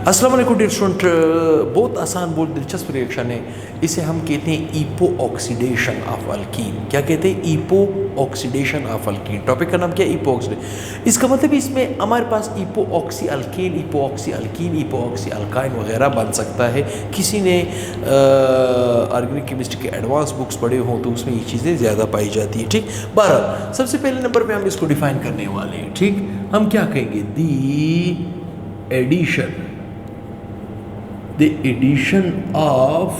अस्सलाम वालेकुम dear student, बहुत आसान बहुत दिलचस्प रिएक्शन है। इसे हम कहते हैं ईपो ऑक्सीडेशन ऑफ अल्कीन। क्या कहते हैं? Epoxidation of alkene. Topic का नाम क्या है? Epoxidation. इसका मतलब इसमें हमारे पास epoxy alkene, epoxy alkene, epoxy alkyne वगैरह बन सकता है। किसी ने ऑर्गेनिक केमिस्ट्री के एडवांस बुक्स पढ़े हों तो उसमें ये चीज़ें ज़्यादा पाई जाती है। ठीक, 12 सबसे पहले नंबर पे हम इसको डिफाइन करने वाले हैं। ठीक, हम क्या कहेंगे? the addition of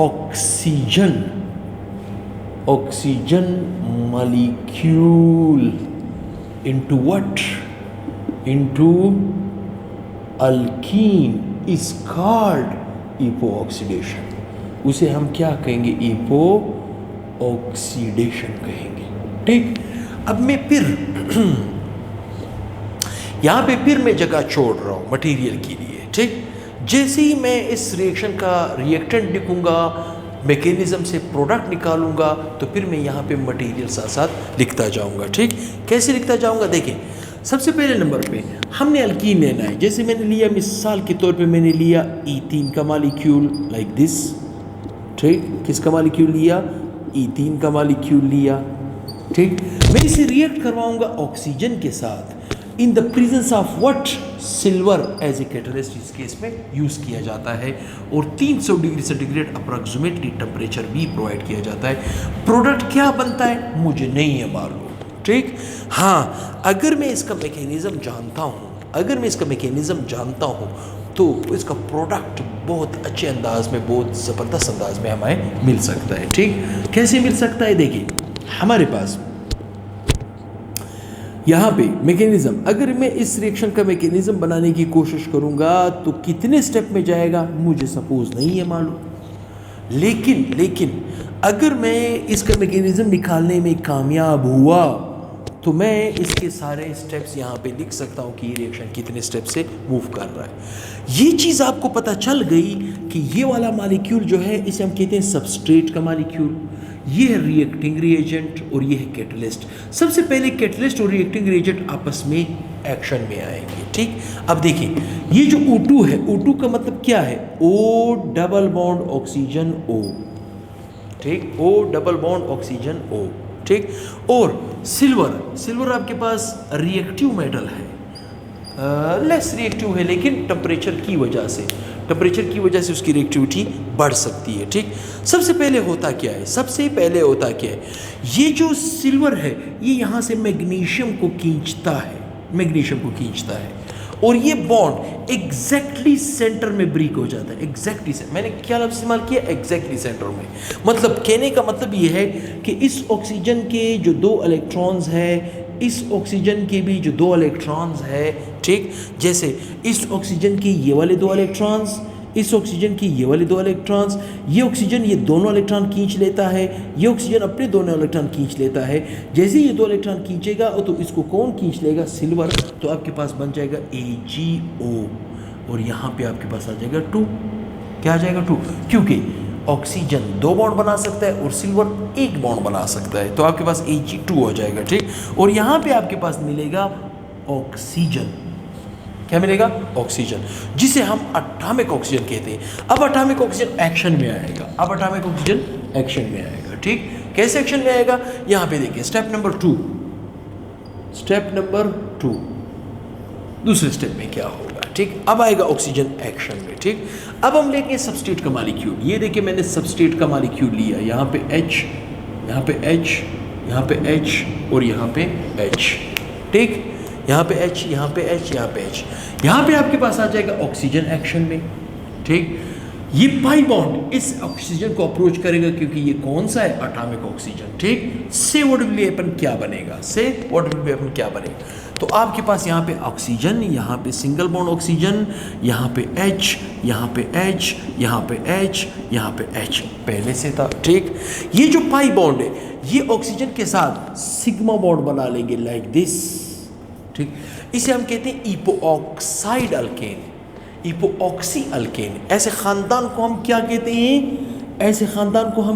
oxygen molecule into what? Into alkene is called epo-oxidation. उसे हम क्या कहेंगे? epo-oxidation कहेंगे। ठीक, अब मैं फिर यहाँ पे फिर मैं जगह छोड़ रहा हूँ मटेरियल के लिए। ठीक, जैसे ही मैं इस रिएक्शन का रिएक्टेंट लिखूंगा, मैकेनिज्म से प्रोडक्ट निकालूंगा, तो फिर मैं यहाँ पे मटेरियल साथ साथ लिखता जाऊंगा। ठीक, कैसे लिखता जाऊंगा? देखें, सबसे पहले नंबर पे हमने अल्कीन लेना है। जैसे मैंने लिया, मिसाल के तौर पे मैंने लिया ईथीन का मॉलिक्यूल लाइक दिस। ठीक, किसका मॉलिक्यूल लिया? ईथीन का मॉलिक्यूल लिया। ठीक, मैं इसे रिएक्ट करवाऊंगा ऑक्सीजन के साथ in the presence of what? Silver as a catalyst इस केस में यूज़ किया जाता है, और 300 डिग्री सेंटीग्रेड अप्रॉक्सीमेटली टेम्परेचर भी प्रोवाइड किया जाता है। प्रोडक्ट क्या बनता है मुझे नहीं है मालूम। ठीक, हाँ, अगर मैं इसका मैकेनिज्म जानता हूँ तो इसका प्रोडक्ट बहुत अच्छे अंदाज में, बहुत ज़बरदस्त अंदाज में हमें मिल सकता है। ठीक, कैसे मिल सकता है? देखिए, हमारे पास यहाँ पे मैकेनिज्म, अगर मैं इस रिएक्शन का मैकेनिज्म बनाने की कोशिश करूँगा तो कितने स्टेप में जाएगा मुझे सपोज नहीं है मालूम। लेकिन अगर मैं इसका मैकेनिज्म निकालने में कामयाब हुआ तो मैं इसके सारे स्टेप्स यहाँ पे लिख सकता हूँ कि ये रिएक्शन कितने स्टेप से मूव कर रहा है। ये चीज़ आपको पता चल गई कि ये वाला मॉलिक्यूल जो है इसे हम कहते हैं सबस्ट्रेट का मॉलिक्यूल, ये है रिएक्टिंग रिएजेंट और ये है कैटलिस्ट। सबसे पहले कैटलिस्ट और रिएक्टिंग रिएजेंट आपस में एक्शन में आएंगे। ठीक, अब देखिए, ये जो O2 है, O2 का मतलब क्या है? O double bond oxygen O। ठीक, O double bond oxygen O। ठीक, और सिल्वर आपके पास रिएक्टिव मेटल है, लेस रिएक्टिव है, लेकिन टेम्परेचर की वजह से उसकी रिएक्टिविटी बढ़ सकती है। ठीक, सबसे पहले होता क्या है? ये जो सिल्वर है ये यहाँ से मैग्नीशियम को खींचता है, और ये बॉन्ड एग्जैक्टली सेंटर में ब्रेक हो जाता है। एग्जैक्टली से मैंने क्या लफ्ज़ इस्तेमाल किया? एग्जैक्टली सेंटर में। मतलब कहने का मतलब ये है कि इस ऑक्सीजन के जो 2 इलेक्ट्रॉन्स है, इस ऑक्सीजन के भी जो 2 इलेक्ट्रॉन्स है, ठीक, जैसे इस ऑक्सीजन के ये वाले 2 इलेक्ट्रॉन्स, इस ऑक्सीजन की ये वाले 2 इलेक्ट्रॉन्स, ये ऑक्सीजन ये दोनों इलेक्ट्रॉन खींच लेता है, ये ऑक्सीजन अपने दोनों इलेक्ट्रॉन खींच लेता है। जैसे ये 2 इलेक्ट्रॉन खींचेगा तो इसको कौन खींच लेगा? सिल्वर। तो आपके पास बन जाएगा AgO, और यहाँ पे आपके पास आ जाएगा 2। क्या आ जाएगा? 2, क्योंकि ऑक्सीजन 2 बॉन्ड बना सकता है और सिल्वर 1 बॉन्ड बना सकता है, तो आपके पास Ag2 हो जाएगा। ठीक, और यहाँ पे आपके पास मिलेगा ऑक्सीजन। क्या मिलेगा? ऑक्सीजन, जिसे हम एटॉमिक ऑक्सीजन कहते हैं। अब एटॉमिक ऑक्सीजन एक्शन में आएगा। ठीक, कैसे एक्शन में आएगा? यहाँ पे देखिए, स्टेप नंबर 2। दूसरे स्टेप में क्या होगा? ठीक, अब आएगा ऑक्सीजन एक्शन में। ठीक, अब हम लेंगे सबस्ट्रेट का मॉलिक्यूल। ये देखिए, मैंने सबस्ट्रेट का मॉलिक्यूल लिया, यहाँ पे H, यहाँ पे H, यहाँ पे H और यहाँ पे H। ठीक, यहाँ पे H, यहाँ पे H, यहाँ पे H। यहाँ पे आपके पास आ जाएगा ऑक्सीजन एक्शन में। ठीक, ये पाई बॉन्ड इस ऑक्सीजन को अप्रोच करेगा, क्योंकि ये कौन सा है? Atomic oxygen. ठीक, से व्हाट विल हैपन? क्या बनेगा? तो आपके पास यहाँ पे ऑक्सीजन, यहाँ पे सिंगल बॉन्ड ऑक्सीजन, यहाँ पे H, यहाँ पे H, यहाँ पे H, यहाँ पे H पहले से था। ठीक, ये जो पाई बॉन्ड है ये ऑक्सीजन के साथ सिग्मा बॉन्ड बना लेंगे लाइक दिस। ठीक, इसे हम कहते हैं ईपोऑक्साइड अल्केन, ईपोऑक्सी अल्केन। ऐसे ख़ानदान को हम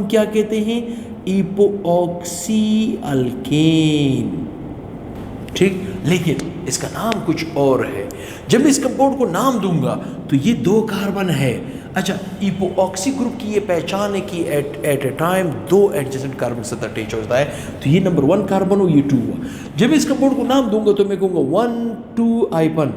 क्या कहते हैं? ईपोऑक्सी अल्केन। ठीक, लेकिन इसका नाम कुछ और है। जब मैं इस कंपाउंड को नाम दूंगा तो ये 2 कार्बन है। अच्छा, इपोऑक्सी ग्रुप की ये पहचान है कि at a time 2 adjacent carbon के साथ अटैच होता है, तो ये नंबर 1 कार्बन हो, ये 2 हुआ। जब इस कंपाउंड को नाम दूंगा तो मैं कहूँगा 1,2 आइपन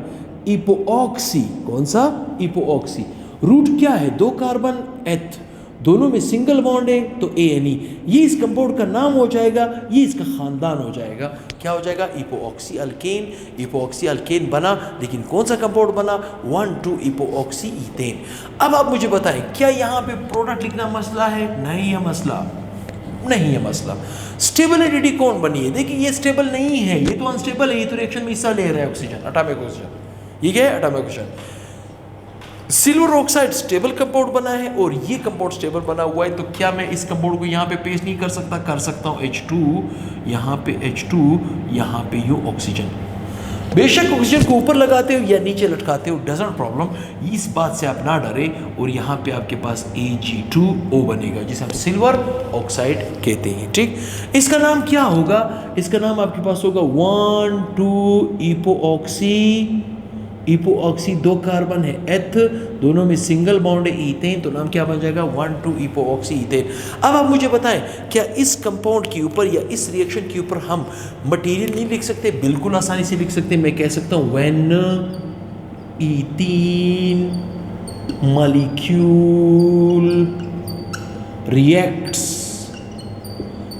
इपोऑक्सी। कौन सा? इपोऑक्सी। रूट क्या है? 2 कार्बन एथ, दोनों में सिंगल बॉन्ड है तो ANE। ये इस कंपाउंड का नाम हो जाएगा, ये इसका खानदान हो जाएगा। क्या हो जाएगा? इपोऑक्सी अल्केन। इपोऑक्सी अल्केन बना, लेकिन कौन सा कंपाउंड बना? 1,2 इपोऑक्सी ईथेन। अब आप मुझे बताएं, क्या यहाँ पे प्रोडक्ट लिखना मसला है? नहीं है मसला, नहीं है मसला। स्टेबिलिटी कौन बनी है? देखिए ये स्टेबल नहीं है, ये तो अनस्टेबल है, ये तो रिएक्शन में हिस्सा ले रहा है ऑक्सीजन, एटॉमिक ऑक्सीजन। ये क्या है? Atomic oxygen. Silver oxide stable compound बना है और ये कंपाउंड स्टेबल बना हुआ है, तो क्या मैं इस कंपाउंड को यहाँ पे पेस्ट नहीं कर सकता? कर सकता हूँ। H2, यहाँ पे H2, यहाँ पे यू ऑक्सीजन। बेशक ऑक्सीजन को ऊपर लगाते हो या नीचे लटकाते हो, डजंट प्रॉब्लम, इस बात से आप ना डरे। और यहाँ पे आपके पास Ag2O बनेगा, जिसे हम सिल्वर ऑक्साइड कहते हैं। ठीक, इसका नाम क्या होगा? इसका नाम आपके पास होगा 1,2 इपोऑक्सी 2 कार्बन है एथ, दोनों में सिंगल बॉन्ड है ईथेन, तो नाम क्या बन जाएगा? 1,2 इपोऑक्सी ईथेन। अब आप मुझे बताएं, क्या इस कंपाउंड के ऊपर या इस रिएक्शन के ऊपर हम मटेरियल नहीं लिख सकते? बिल्कुल आसानी से लिख सकते हैं। मैं कह सकता हूं when ethene molecule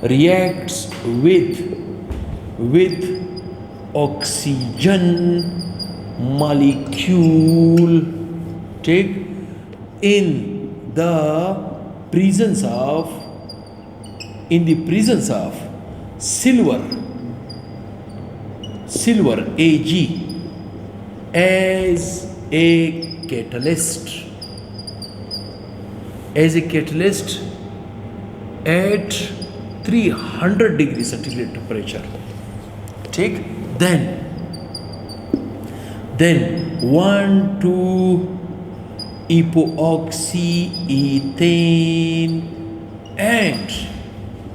reacts with oxygen molecule, take in the presence of silver Ag as a catalyst at 300 degree centigrade temperature. ठीक, then 1,2 epoxy ethane and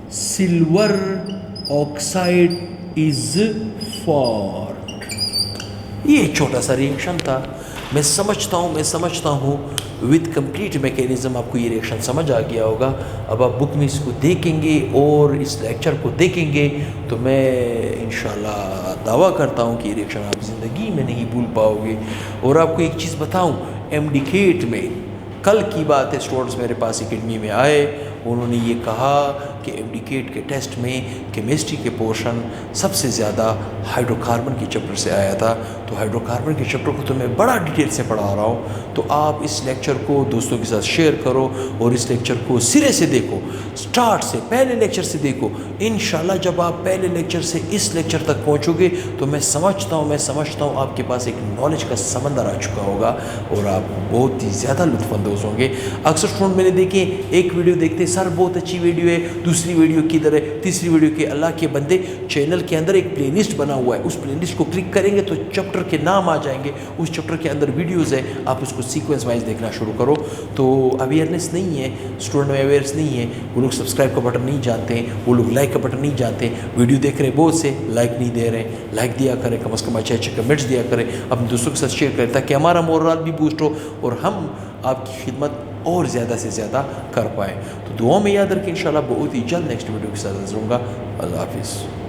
silver oxide is formed. ये छोटा सा रिएक्शन था। मैं समझता हूँ विद कंप्लीट मैकेनिज्म आपको ये रिएक्शन समझ आ गया होगा। अब आप बुक में इसको देखेंगे और इस लेक्चर को देखेंगे तो मैं इंशाल्लाह दावा करता हूँ कि ये रिएक्शन आप ज़िंदगी में नहीं भूल पाओगे। और आपको एक चीज़ बताऊँ, MDCAT में कल की बात है, स्टूडेंट्स मेरे पास एकेडमी में आए, उन्होंने ये कहा कि MDCAT के टेस्ट में केमिस्ट्री के पोर्शन सबसे ज़्यादा हाइड्रोकार्बन के चैप्टर से आया था। तो हाइड्रोकार्बन के चैप्टर को तो मैं बड़ा डिटेल से पढ़ा रहा हूँ, तो आप इस लेक्चर को दोस्तों के साथ शेयर करो और इस लेक्चर को सिरे से देखो, स्टार्ट से, पहले लेक्चर से देखो। इंशाल्लाह जब आप पहले लेक्चर से इस लेक्चर तक पहुँचोगे तो मैं समझता हूँ आपके पास एक नॉलेज का समंदर आ चुका होगा और आप बहुत ही ज़्यादा लुत्फ़अंदोज़ होंगे। अक्सर स्टूडेंट मैंने देखे एक वीडियो देखते, सर बहुत अच्छी वीडियो है, दूसरी वीडियो किधर है, तीसरी वीडियो के, अल्लाह के बंदे चैनल के अंदर एक प्लेलिस्ट बना हुआ है, उस प्लेलिस्ट को क्लिक करेंगे तो चैप्टर के नाम आ जाएंगे, उस चैप्टर के अंदर वीडियोज़ है, आप उसको सीक्वेंस वाइज देखना शुरू करो। तो अवेयरनेस नहीं है, स्टूडेंट में अवेयरनेस नहीं है, वो लोग सब्सक्राइब का बटन नहीं जानते हैं, वो लोग लाइक का बटन नहीं जानते, वीडियो देख रहे हैं बहुत से, लाइक नहीं दे रहे हैं। लाइक दिया करें, कम से कम अच्छे अच्छे कमेंट्स दिया करें, अपने दोस्तों के साथ शेयर करें ताकि हमारा मोरल भी बूस्ट हो और हम आपकी खिदमत और ज़्यादा से ज़्यादा कर पाएँ। तो दुआ में याद रखें, इंशाल्लाह बहुत ही जल्द नेक्स्ट वीडियो के साथ हाज़िर होऊंगा। अल्लाह हाफिज़।